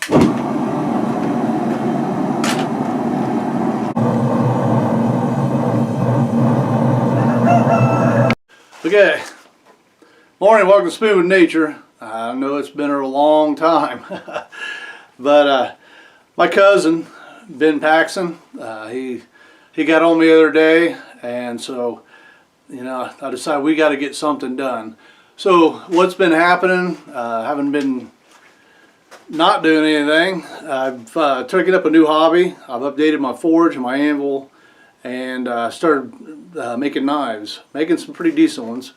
Okay, morning, welcome to Smooth with Nature. I know it's been a long time, but my cousin, Ben Paxson, he got on me the other day, and so, you know, I decided we got to get something done. So what's been happening, I haven't been not doing anything. I've taken up a new hobby. I've updated my forge and my anvil, and started making knives, making some pretty decent ones.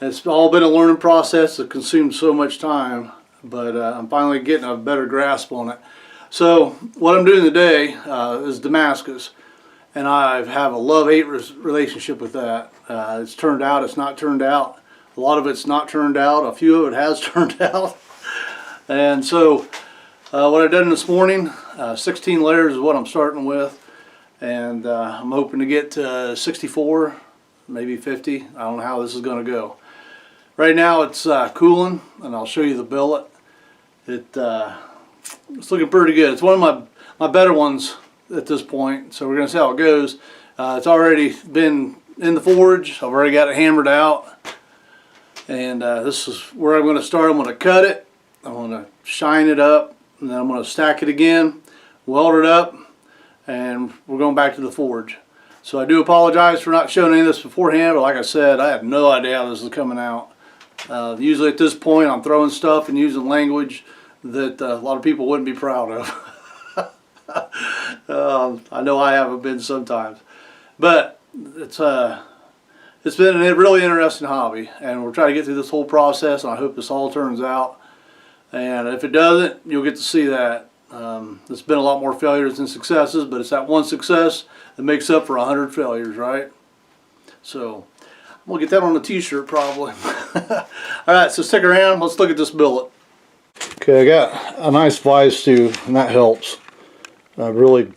It's all been a learning process that consumed so much time, but I'm finally getting a better grasp on it. So what I'm doing today is Damascus, and I have a love-hate relationship with that. It's turned out, it's not turned out. A lot of it's not turned out, a few of it has turned out. And so what I've done this morning, 16 layers is what I'm starting with. And I'm hoping to get to 64, maybe 50. I don't know how this is going to go. Right now it's cooling, and I'll show you the billet. It's looking pretty good. It's one of my better ones at this point, so we're going to see how it goes. It's already been in the forge. I've already got it hammered out, and this is where I'm going to start. I'm going to cut it, I'm going to shine it up, and then I'm going to stack it again, weld it up, and we're going back to the forge. So I do apologize for not showing any of this beforehand, but like I said, I have no idea how this is coming out. Usually at this point I'm throwing stuff and using language that a lot of people wouldn't be proud of. I know I haven't been sometimes, but it's been a really interesting hobby, and we're trying to get through this whole process, and I hope this all turns out. And if it doesn't, you'll get to see that. There's been a lot more failures than successes, but it's that one success that makes up for 100 failures, right? So I'm gonna get that on a t-shirt probably. Alright, so stick around, let's look at this billet. Okay, I got a nice vise too, and that helps. I really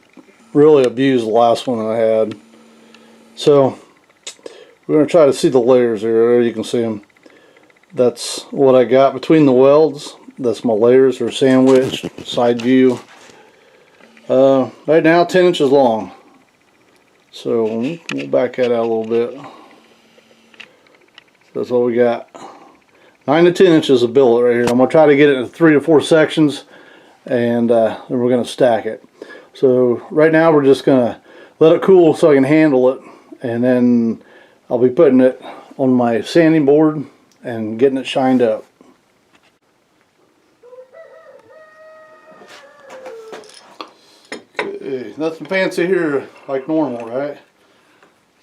abused the last one I had. So we're gonna try to see the layers here. There you can see them. That's what I got between the welds. That's my layers are sandwiched, side view. Right now 10 inches long. So we'll back that out a little bit. That's what we got. 9 to 10 inches of billet right here. I'm going to try to get it in 3 to 4 sections, and then we're going to stack it. So right now we're just going to let it cool so I can handle it, and then I'll be putting it on my sanding board and getting it shined up. Okay, nothing fancy here like normal, right?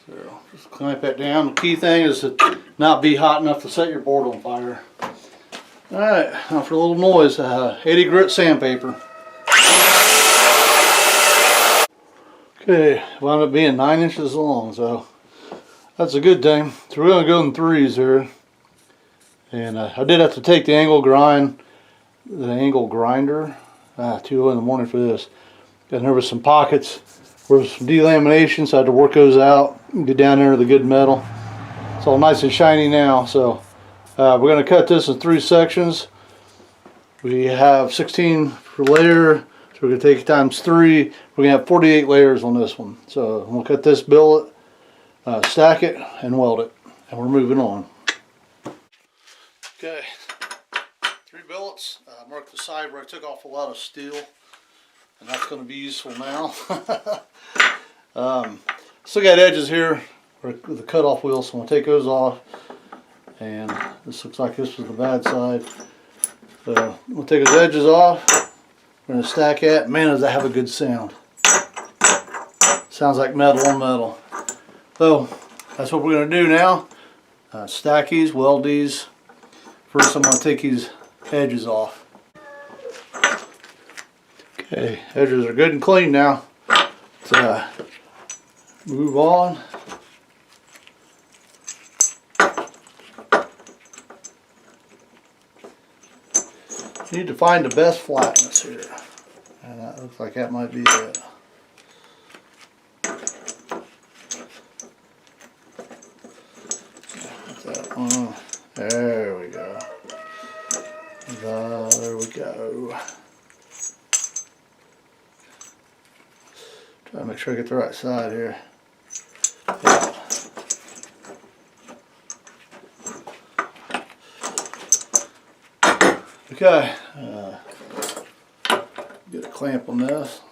So just clamp that down. The key thing is to not be hot enough to set your board on fire. Alright, now for a little noise, 80 grit sandpaper. Okay, wound up being 9 inches long, so that's a good thing. So we're going to go in threes here. And I did have to take the angle grinder, 2 in the morning for this. And there was some pockets where some delamination, so I had to work those out and get down there to the good metal. It's all nice and shiny now. So we're going to cut this in 3 sections. We have 16 per layer, so we're going to take it times 3. We're going to have 48 layers on this one. So we'll cut this billet, stack it, and weld it, and we're moving on. Okay, 3 billets. Marked the side where I took off a lot of steel, and that's going to be useful now. Still got edges here with the cutoff wheel, so I'm going to take those off. And this looks like this was the bad side. So we'll take those edges off. We're going to stack it. Man, does that have a good sound. Sounds like metal on metal. So that's what we're going to do now. Stack these, weld these. First I'm going to take these edges off. Okay, edges are good and clean now. Let's move on. You need to find the best flatness here. And that looks like that might be it. There we go. There we go. sure I get the right side here. Okay, get a clamp on this.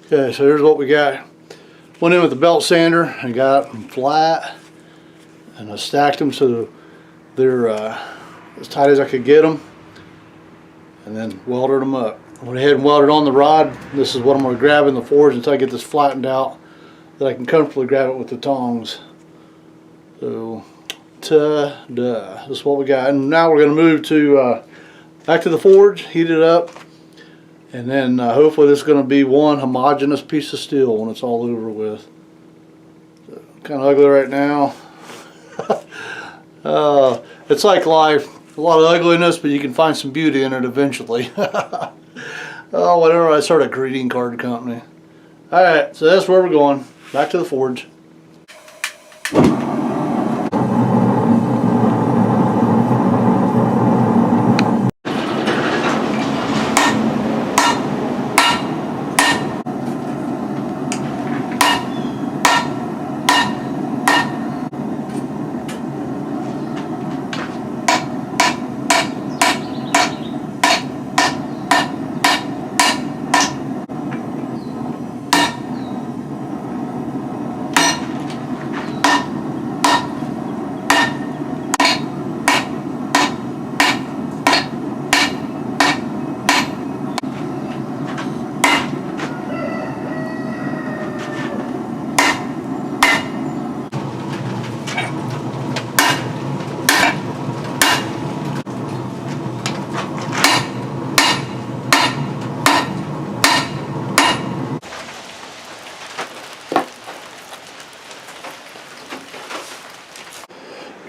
Okay, so here's what we got. Went in with the belt sander and got them flat, and I stacked them so they're as tight as I could get them, and then welded them up. Went ahead and welded on the rod. This is what I'm going to grab in the forge until I get this flattened out, that I can comfortably grab it with the tongs. So, ta-da! This is what we got. And now we're going to move to back to the forge, heat it up, and then hopefully this is going to be one homogeneous piece of steel when it's all over with. So, kind of ugly right now. It's like life. A lot of ugliness, but you can find some beauty in it eventually. Oh, whenever I start a greeting card company. Alright, so that's where we're going. Back to the forge.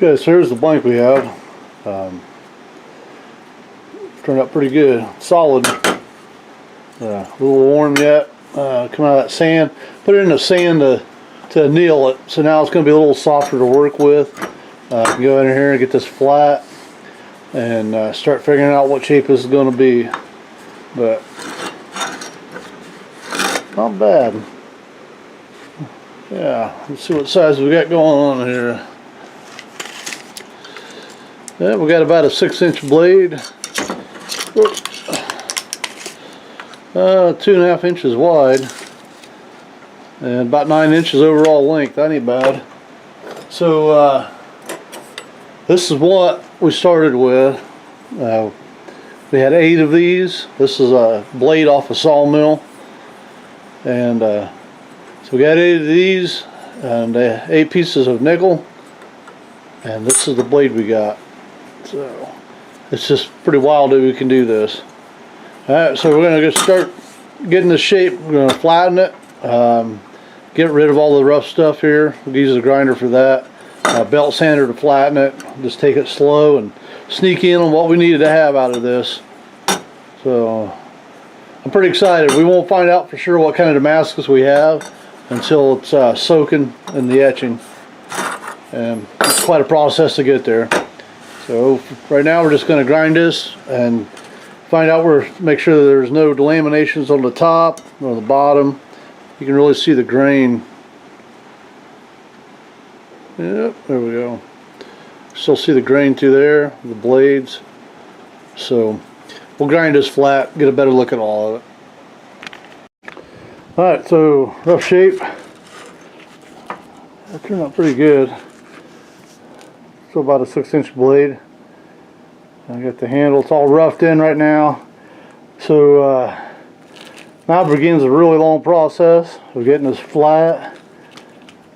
Okay, so here's the blank we have. Turned out pretty good, solid. A little warm yet. Come out of that sand. Put it in the sand to anneal it. So now it's going to be a little softer to work with. Go in here and get this flat, and start figuring out what shape this is going to be. But not bad. Yeah, let's see what size we got going on here. Yeah, we got about a 6-inch blade. 2.5 inches wide, and about 9 inches overall length. That ain't bad. So this is what we started with. We had 8 of these. This is a blade off a sawmill, and so we got 8 of these and 8 pieces of nickel, and this is the blade we got. So it's just pretty wild that we can do this. Alright, so we're going to just start getting the shape. We're going to flatten it, get rid of all the rough stuff here. We'll use a grinder for that. Belt sander to flatten it. Just take it slow and sneak in on what we needed to have out of this. So I'm pretty excited. We won't find out for sure what kind of Damascus we have until it's soaking in the etching, and it's quite a process to get there. So right now we're just going to grind this and find out make sure that there's no delaminations on the top or the bottom. You can really see the grain. Yep, there we go. Still see the grain through there, the blades. So we'll grind this flat, get a better look at all of it. Alright, so rough shape. That turned out pretty good. So about a 6-inch blade. I got the handle. It's all roughed in right now. So now begins a really long process of getting this flat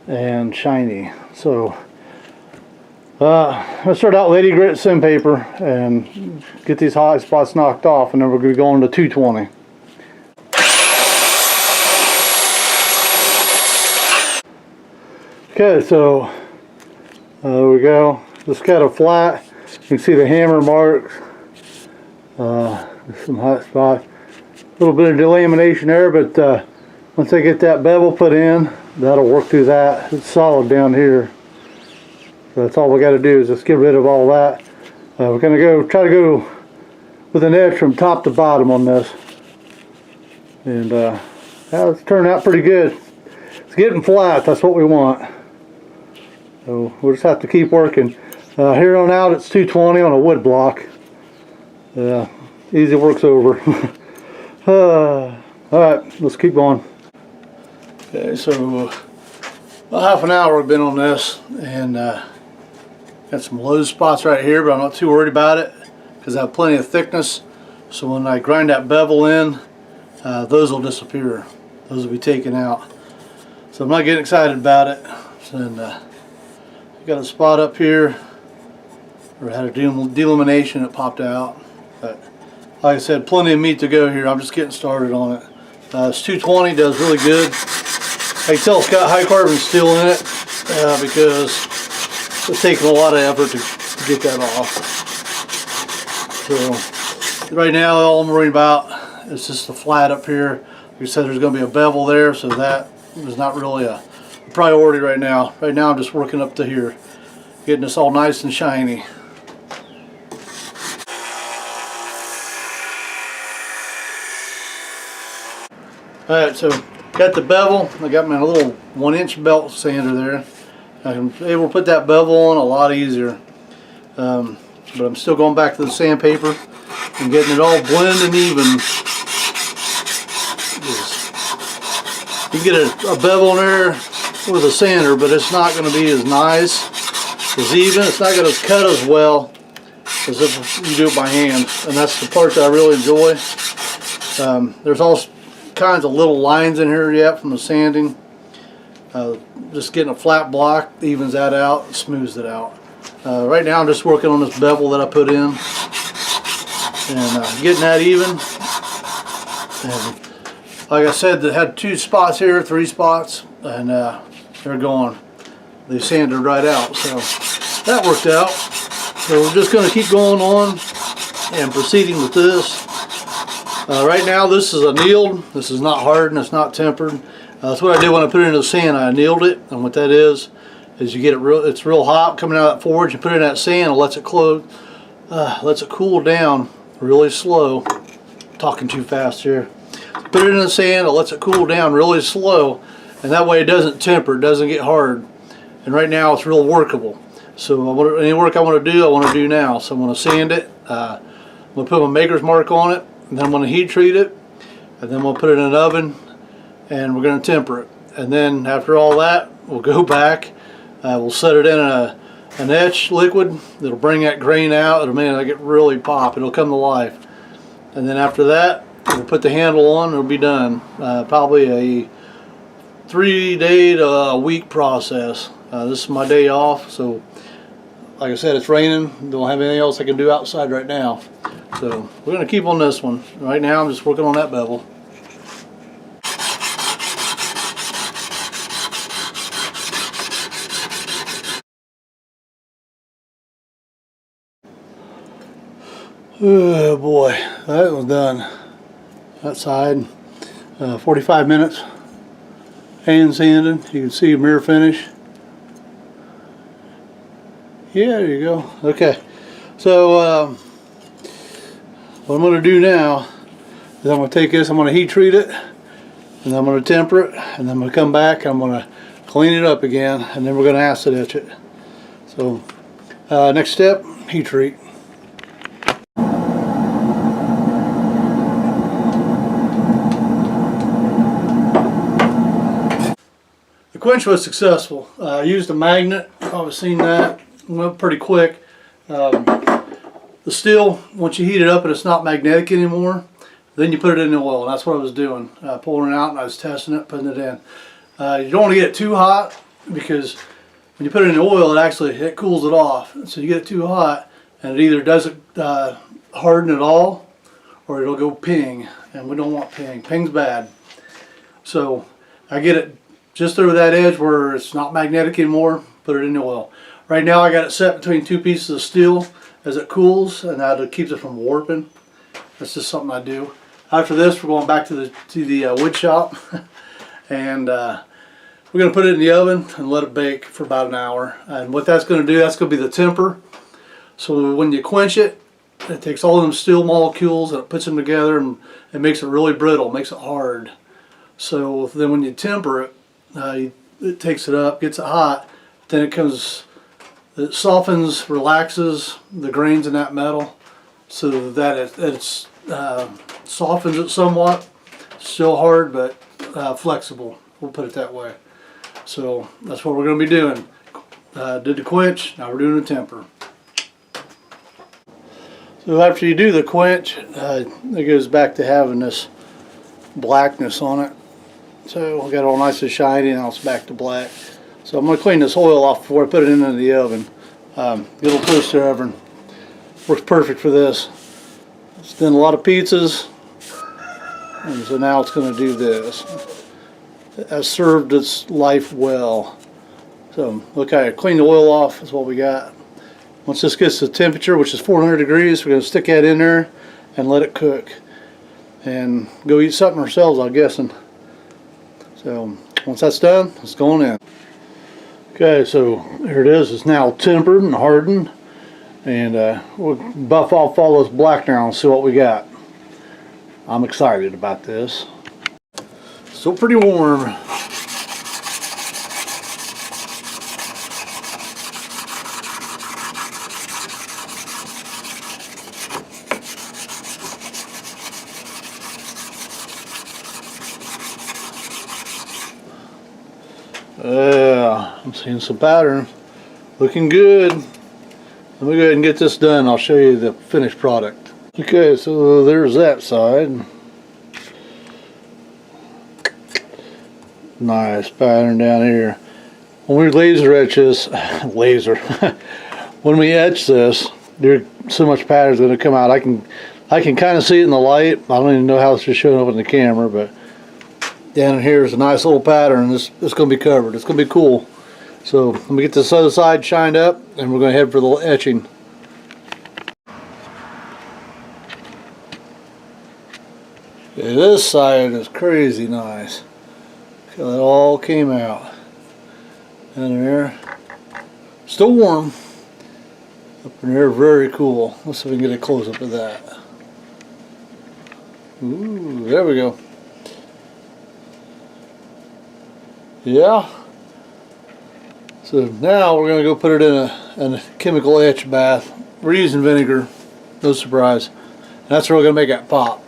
and shiny. So I'll start out with 80 grit sandpaper and get these hot spots knocked off, and then we're going to go into 220. Okay, so there we go. Just got a flat. You can see the hammer marks. Some hot spots. A little bit of delamination there, but once I get that bevel put in, that'll work through that. It's solid down here. So that's all we got to do is just get rid of all that. We're going to try to go with an edge from top to bottom on this. And it's turned out pretty good. It's getting flat, that's what we want. So we'll just have to keep working. Here on out it's 220 on a wood block. Easy work's over. Alright, let's keep going. Okay, so about half an hour we've been on this, and got some low spots right here, but I'm not too worried about it because I have plenty of thickness. So when I grind that bevel in, those will disappear. Those will be taken out. So I'm not getting excited about it. And got a spot up here where I had a delimitation, it popped out. But like I said, plenty of meat to go here. I'm just getting started on it. It's 220, does really good. I can tell it's got high carbon steel in it because it's taking a lot of effort to get that off. So right now all I'm worried about is just the flat up here. Like I said, there's going to be a bevel there, so that is not really a priority right now. Right now I'm just working up to here, getting this all nice and shiny. Alright, so got the bevel. I got my little 1-inch belt sander there. I'm able to put that bevel on a lot easier. But I'm still going back to the sandpaper and getting it all blended even. You can get a bevel in there with a sander, but it's not going to be as nice, as even. It's not going to cut as well as if you do it by hand. And that's the part that I really enjoy. There's all kinds of little lines in here yet from the sanding. Just getting a flat block evens that out and smooths it out. Right now I'm just working on this bevel that I put in and getting that even. And like I said, they had 2 spots here, 3 spots, and they're gone. They sanded right out, so that worked out. So we're just going to keep going on and proceeding with this. Right now this is annealed. This is not hardened, it's not tempered. That's what I did when I put it into the sand. I annealed it, and what that is you get it it's real hot coming out of that forge. You put it in that sand, it lets it cool down really slow. I'm talking too fast here. Put it in the sand, it lets it cool down really slow, and that way it doesn't temper, it doesn't get hard. And right now it's real workable. So any work I want to do now. So I'm going to sand it. I'm going to put my maker's mark on it, and then I'm going to heat treat it, and then we'll put it in an oven, and we're going to temper it. And then after all that, we'll go back. We'll set it in an etch liquid that'll bring that grain out. It'll make it really pop. It'll come to life. And then after that, we'll put the handle on. It'll be done. Probably a 3-day to a week process. This is my day off, so like I said, it's raining. Don't have anything else I can do outside right now. So we're going to keep on this one. Right now I'm just working on that bevel. Oh boy, that was done. That side, 45 minutes, hand sanded. You can see a mirror finish. Yeah, there you go. Okay, so what I'm going to do now is I'm going to take this, I'm going to heat treat it, and I'm going to temper it, and then I'm going to come back and I'm going to clean it up again, and then we're going to acid etch it. So next step, heat treat. The quench was successful. I used a magnet. You've probably seen that. Went pretty quick. The steel, once you heat it up and it's not magnetic anymore, then you put it in the oil, and that's what I was doing. Pulling it out and I was testing it, putting it in. You don't want to get it too hot, because when you put it in the oil, it cools it off. So you get it too hot and it either doesn't harden at all, or it'll go ping, and we don't want ping. Ping's bad. So I get it just over that edge where it's not magnetic anymore, put it in the oil. Right now I got it set between 2 pieces of steel as it cools, and that keeps it from warping. That's just something I do. After this, we're going back to the wood shop, and we're going to put it in the oven and let it bake for about an hour. And what that's going to do, that's going to be the temper. So when you quench it, it takes all them steel molecules and it puts them together and it makes it really brittle, makes it hard. So then when you temper it, it takes it up, gets it hot, then it softens, relaxes the grains in that metal so that it softens it somewhat. Still hard, but flexible, we'll put it that way. So that's what we're going to be doing. Did the quench, now we're doing the temper. So after you do the quench, it goes back to having this blackness on it. So we got it all nice and shiny, now it's back to black. So I'm going to clean this oil off before I put it into the oven. Get a little toaster oven. Works perfect for this. It's done a lot of pizzas, and so now it's going to do this. It has served its life well. So look, I cleaned the oil off. That's what we got. Once this gets to the temperature, which is 400 degrees, we're going to stick that in there and let it cook. And go eat something ourselves, I'm guessing. So once that's done, it's going in. Okay, so here it is. It's now tempered and hardened. And we'll buff off all this black now and see what we got. I'm excited about this. Still pretty warm. Yeah, I'm seeing some pattern. Looking good. Let me go ahead and get this done. I'll show you the finished product. Okay, so there's that side. Nice pattern down here. When we laser etch this, when we etch this, there's so much pattern's going to come out. I can kind of see it in the light. I don't even know how it's just showing up in the camera, but down here is a nice little pattern. It's going to be covered. It's going to be cool. So let me get this other side shined up, and we're going to head for the etching. Okay, this side is crazy nice. Look how it all came out. Down there, still warm. Up in there, very cool. Let's see if we can get a close up of that. Ooh, there we go. Yeah. So now we're going to go put it in a chemical etch bath. We're using vinegar, no surprise. And that's really going to make that pop.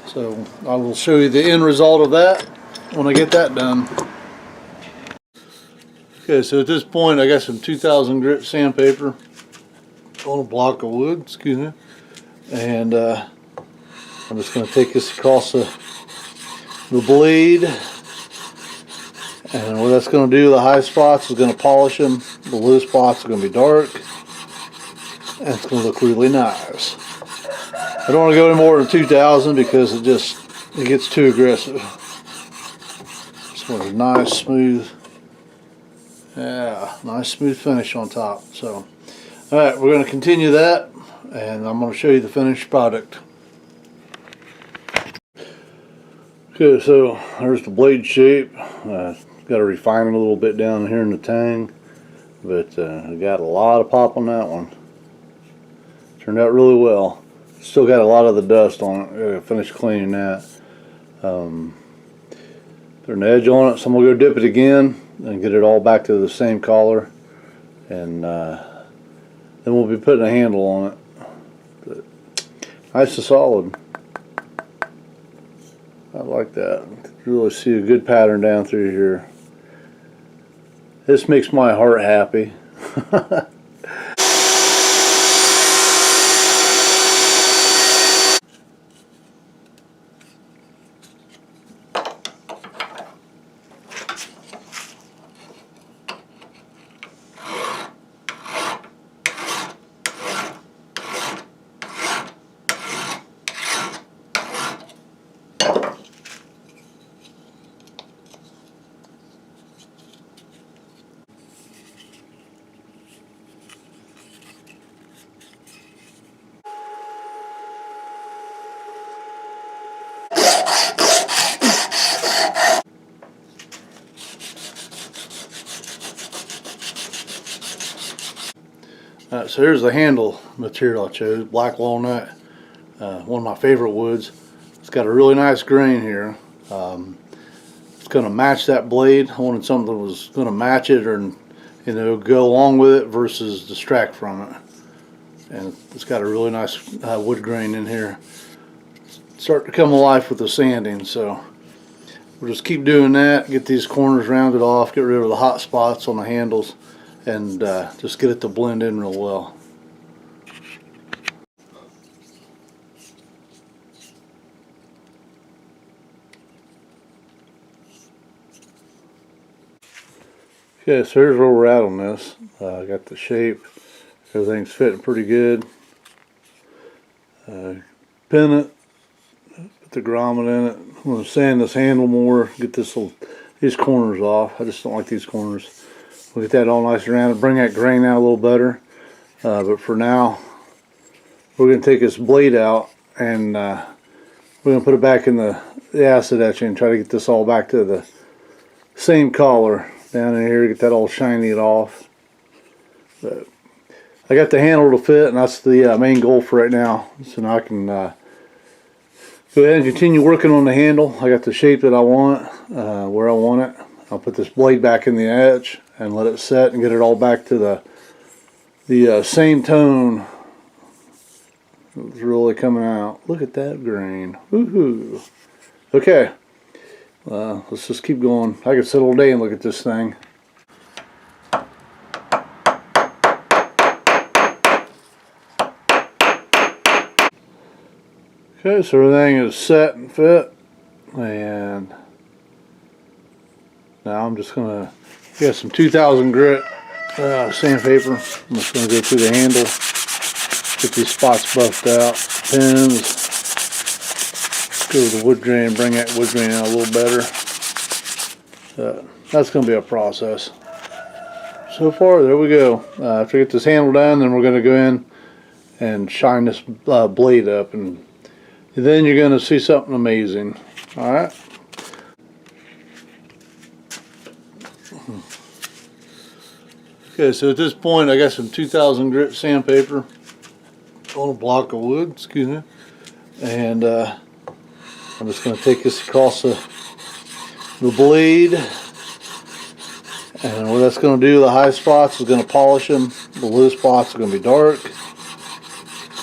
So I will show you the end result of that when I get that done. Okay, so at this point I got some 2000 grit sandpaper on a block of wood, excuse me. And I'm just going to take this across the blade. And what that's going to do, the high spots is going to polish them, the low spots are going to be dark, and it's going to look really nice. I don't want to go any more than 2000 because it gets too aggressive. Just want a nice smooth, yeah, nice smooth finish on top. So, alright, we're going to continue that, and I'm going to show you the finished product. Okay, so there's the blade shape. Got to refine it a little bit down here in the tang, but I got a lot of pop on that one. Turned out really well. Still got a lot of the dust on it. Finished cleaning that. There's an edge on it, so I'm gonna go dip it again and get it all back to the same color, and then we'll be putting a handle on it. But nice and solid. I like that. You really see a good pattern down through here. This makes my heart happy. So here's the handle material I chose, black walnut, one of my favorite woods. It's got a really nice grain here. It's going to match that blade. I wanted something that was going to match it, or go along with it versus distract from it. And it's got a really nice wood grain in here. Start to come alive with the sanding, so we'll just keep doing that. Get these corners rounded off, get rid of the hot spots on the handles, and just get it to blend in real well. Okay, so here's where we're at on this. I got the shape, everything's fitting pretty good. Pin it, put the grommet in it. I'm going to sand this handle more, get these corners off. I just don't like these corners. We'll get that all nice around and bring that grain out a little better. But for now, we're going to take this blade out, and we're going to put it back in the acid etching and try to get this all back to the same color down in here, get that all shiny off. But I got the handle to fit, and that's the main goal for right now. So now I can go ahead and continue working on the handle. I got the shape that I want, where I want it. I'll put this blade back in the etch and let it set and get it all back to the same tone. It's really coming out. Look at that grain. Woohoo! Okay. Let's just keep going. I could sit all day and look at this thing. Okay, so everything is set and fit, and now I'm just gonna get some 2000 grit sandpaper. I'm just gonna go through the handle, get these spots buffed out, pins. Go with the wood grain, bring that wood grain out a little better. That's going to be a process. So far, there we go. After I get this handle done, then we're going to go in and shine this blade up, and then you're going to see something amazing. Alright? Okay, so at this point, I got some 2000 grit sandpaper on a block of wood, excuse me, and I'm just going to take this across the blade, and what that's going to do, the high spots is going to polish them, the low spots are going to be dark,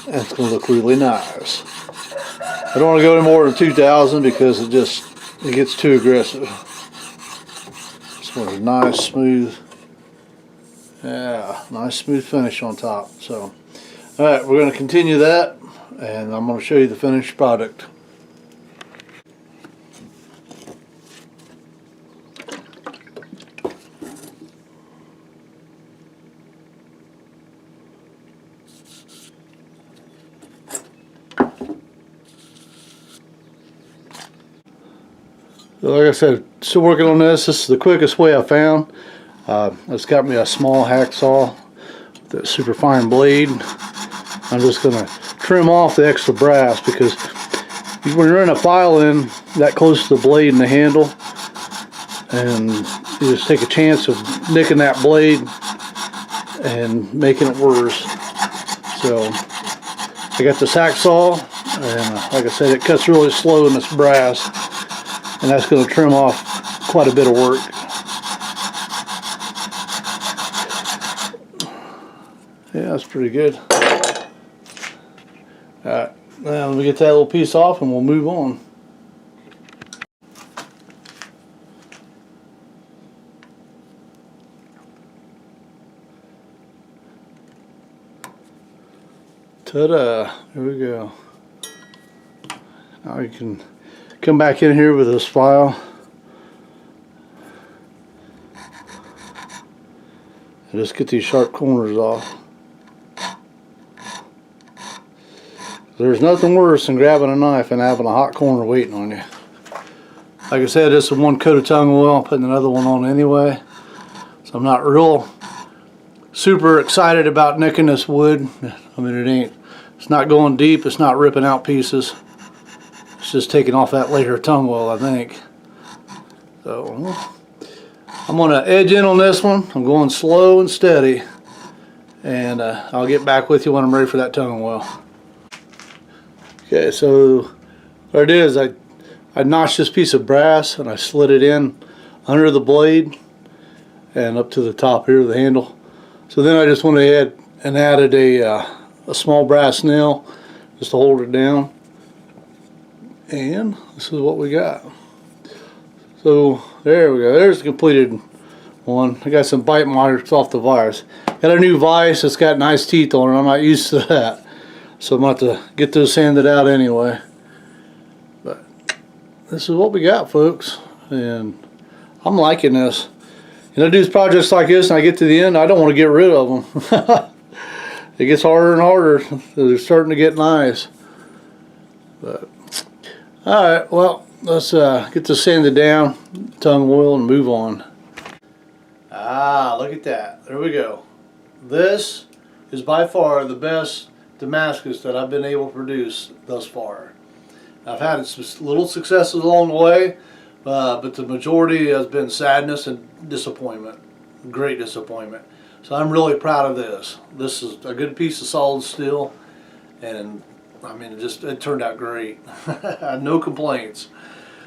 and it's going to look really nice. I don't want to go any more than 2000 because it gets too aggressive. This one's nice, smooth. Yeah, nice smooth finish on top. So, alright, we're going to continue that, and I'm going to show you the finished product. So like I said, still working on this. This is the quickest way I found. It's got me a small hacksaw with a super fine blade. I'm just going to trim off the extra brass, because when you're in a file in that close to the blade and the handle, and you just take a chance of nicking that blade and making it worse. So I got this hacksaw, and like I said, it cuts really slow in this brass, and that's going to trim off quite a bit of work. Yeah, that's pretty good. Alright, now let me get that little piece off and we'll move on. Ta-da! Here we go. Now you can come back in here with this file and just get these sharp corners off. There's nothing worse than grabbing a knife and having a hot corner waiting on you. Like I said, this is one coat of tung oil. I'm putting another one on anyway, so I'm not super excited about nicking this wood. I mean, it's not going deep, it's not ripping out pieces. It's just taking off that layer of tung oil, I think. So I'm going to edge in on this one. I'm going slow and steady, and I'll get back with you when I'm ready for that tongue well. Okay, so what I did is I notched this piece of brass and I slid it in under the blade and up to the top here of the handle. So then I just went ahead and added a small brass nail just to hold it down, and this is what we got. So there we go, there's the completed one. I got some bite marks off the vise. Got a new vise that's got nice teeth on it. I'm not used to that, so I'm about to get those sanded out anyway. But this is what we got, folks, and I'm liking this. You know, I do projects like this and I get to the end, I don't want to get rid of them. It gets harder and harder. They're starting to get nice. But alright, well, let's get this sanded down, tongue oil, and move on. Ah, look at that. There we go. This is by far the best Damascus that I've been able to produce thus far. I've had some little successes along the way, but the majority has been sadness and disappointment. Great disappointment. So I'm really proud of this. This is a good piece of solid steel, and I mean, it turned out great. No complaints.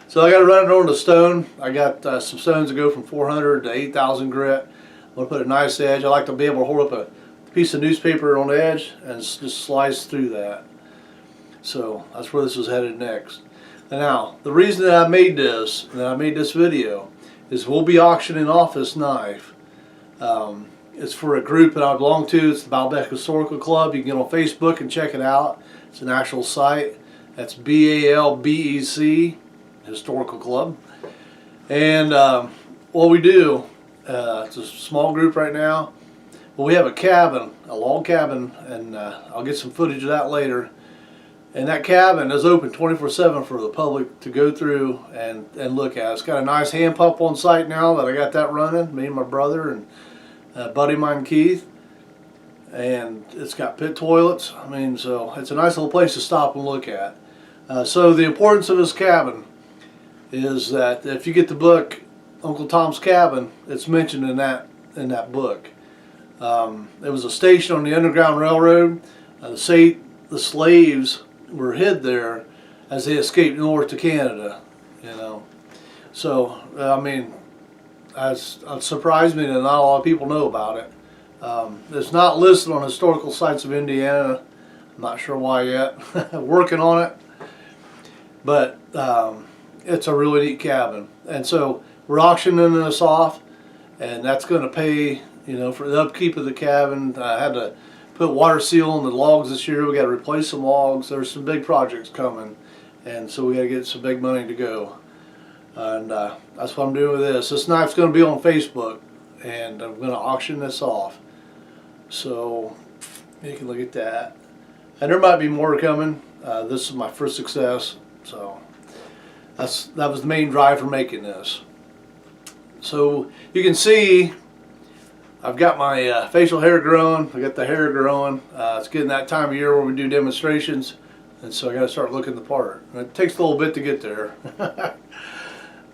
So I got to run it on the stone. I got some stones that go from 400 to 8,000 grit. I'm going to put a nice edge. I like to be able to hold up a piece of newspaper on the edge and just slice through that. So that's where this is headed next. And now, the reason that I made this, video, is we'll be auctioning off this knife. It's for a group that I belong to. It's the Damascus Historical Club. You can get on Facebook and check it out. It's an actual site. That's BALBEC, Historical Club. And what we do, it's a small group right now, but we have a cabin, a log cabin, and I'll get some footage of that later. And that cabin is open 24/7 for the public to go through and look at. It's got a nice hand pump on site now that I got that running, me and my brother and a buddy of mine, Keith. And it's got pit toilets. I mean, so it's a nice little place to stop and look at. So the importance of this cabin is that if you get the book Uncle Tom's Cabin, it's mentioned in that book. It was a station on the Underground Railroad. The slaves were hid there as they escaped north to Canada. You know, so I mean, it surprised me that not a lot of people know about it. It's not listed on historical sites of Indiana. I'm not sure why yet. Working on it, but it's a really neat cabin, and so we're auctioning this off, and that's going to pay, you know, for the upkeep of the cabin. I had to put water seal on the logs this year. We got to replace some logs. There's some big projects coming, and so we got to get some big money to go. And that's what I'm doing with this. This knife's going to be on Facebook, and I'm going to auction this off. So you can look at that. And there might be more coming. This is my first success, so that was the main drive for making this. So you can see I've got my facial hair growing. I got the hair growing. It's getting that time of year where we do demonstrations, and so I got to start looking the part. And it takes a little bit to get there.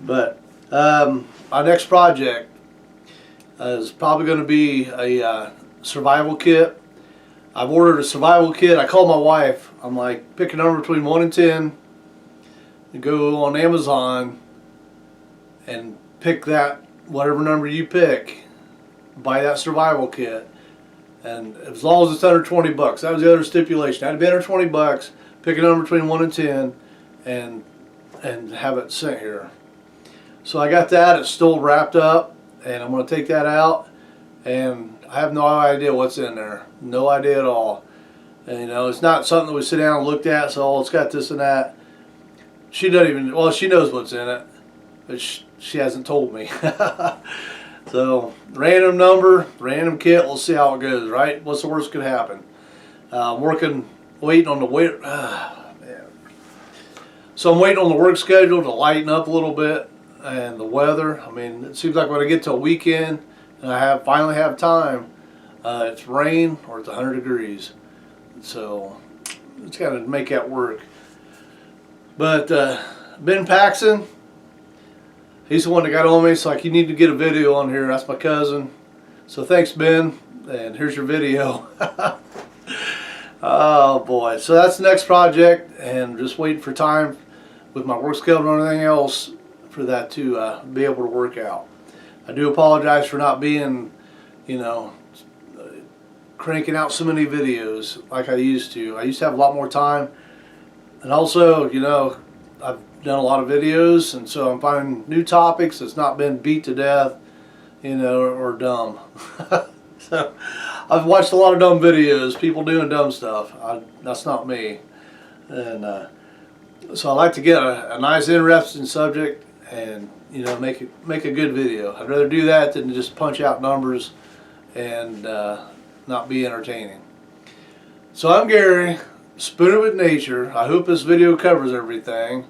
But my next project is probably going to be a survival kit. I've ordered a survival kit. I called my wife. I'm like, pick a number between 1 and 10 and go on Amazon and pick that, whatever number you pick, buy that survival kit. And as long as it's under 20 bucks, that was the other stipulation. It had to be under 20 bucks, pick a number between 1 and 10 and have it sent here. So I got that. It's still wrapped up, and I'm going to take that out, and I have no idea what's in there. No idea at all. And, you know, it's not something that we sit down and looked at, so oh, it's got this and that. She doesn't even, well, she knows what's in it, but she hasn't told me. So, random number, random kit, we'll see how it goes, right? What's the worst could happen? I'm waiting on the wait. Man. So I'm waiting on the work schedule to lighten up a little bit, and the weather. I mean, it seems like when I get to a weekend and I finally have time, it's rain or it's 100 degrees. So it's got to make that work. But Ben Paxson, he's the one that got on me. It's like, you need to get a video on here. That's my cousin. So thanks, Ben, and here's your video. Oh boy, so that's the next project, and just waiting for time with my work schedule and everything else for that to be able to work out. I do apologize for not being, cranking out so many videos like I used to. I used to have a lot more time, and also, I've done a lot of videos, and so I'm finding new topics that's not been beat to death, or dumb. So I've watched a lot of dumb videos, people doing dumb stuff. That's not me. And so I like to get a nice, interesting subject and make a good video. I'd rather do that than just punch out numbers and not be entertaining. So I'm Gary, Spooning with Nature. I hope this video covers everything,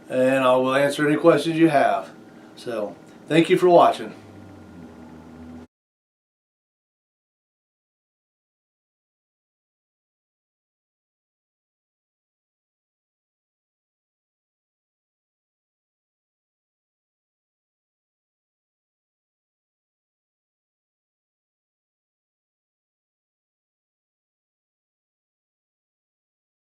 and I will answer any questions you have. So thank you for watching.